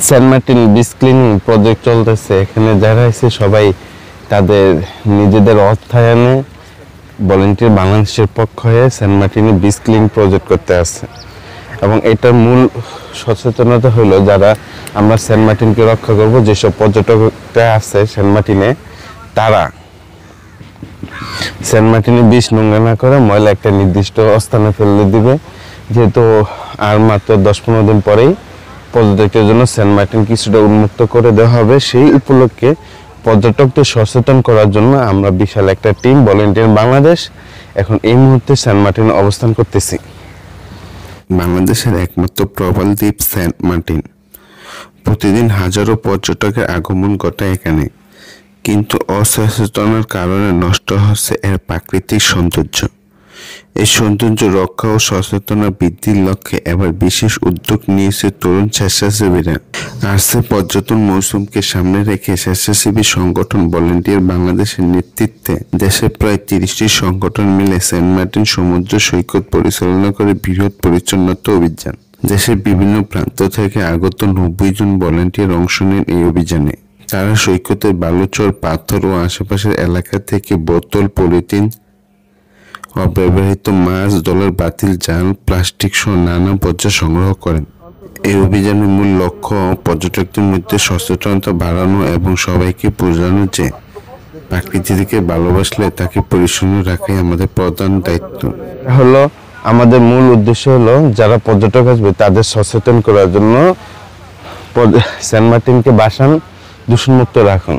Saint Martin beach cleaning project চলতেছে। এখানে যারা আছে সবাই তাদের নিজেদের অর্থায়নে ভলেন্টিয়ার বাংলাদেশের পক্ষ হয়ে সেন্ট মার্টিনে বিচ ক্লিনিং প্রজেক্ট করতে আসছে। এবং এটার মূল সচেতনতা হলো যারা আমরা সেন্ট মার্টিনকে রক্ষা করব, যেসব পর্যটকরা আছে সেন্ট মার্টিনে তারা সেন্ট মার্টিনে বিচ নোংরা না করে ময়লা একটা নির্দিষ্ট স্থানে ফেলে দিবে। যেহেতু আর মাত্র 10-15 দিন পরেই পর্যটকদের জন্য সেন্ট মার্টিন কিছুটা উন্মুক্ত করে দেওয়া হবে, সেই উপলক্ষে পর্যটকদের সচেতন করার জন্য আমরা বিশাল একটা টিম ভলেন্টিয়ার বাংলাদেশ এখন এই মুহূর্তে সেন্ট মার্টিনে অবস্থান করতেছি। বাংলাদেশের একমাত্র প্রবাল দ্বীপ সেন্ট মার্টিন, প্রতিদিন হাজারো পর্যটকের আগমন ঘটায় এখানে, কিন্তু অসচেতনার কারণে নষ্ট হচ্ছে এর প্রাকৃতিক সৌন্দর্য। এই সৌন্দর্য রক্ষা ও সচেতনতা বৃদ্ধির লক্ষ্যে এবার বিশেষ উদ্যোগ নিয়েছে তরুণ স্বেচ্ছাসেবীরা। আসছে পর্যটন মৌসুমকে সামনে রেখে স্বেচ্ছাসেবী সংগঠন ভলেন্টিয়ার বাংলাদেশের নেতৃত্বে দেশের প্রায় 30টি সংগঠন মিলে সেন্ট মার্টিন সমুদ্র সৈকত পরিচালনা করে বৃহৎ পরিচ্ছন্নতা অভিযান। দেশের বিভিন্ন প্রান্ত থেকে আগত 90 জন ভলেন্টিয়ার অংশ নেন এই অভিযানে। তারা সৈকতের বালুচর, পাথর ও আশেপাশের এলাকা থেকে বোতল, পলিথিন, অব্যবহৃত মাছ, ডলার, বাতিল জাল, প্লাস্টিক সহ নানা বর্জ্য সংগ্রহ করেন। এই অভিযানের মূল লক্ষ্য পর্যটকদের মধ্যে সচেতনতা বাড়ানো এবং সবাইকে বোঝানো যে প্রকৃতিকে ভালোবাসলে তাকে পরিচ্ছন্ন রাখাই আমাদের প্রধান দায়িত্ব। হলো আমাদের মূল উদ্দেশ্য হলো যারা পর্যটক আসবে তাদের সচেতন করার জন্য সেন্ট মার্টিনকে বাসান দূষণমুক্ত রাখুন।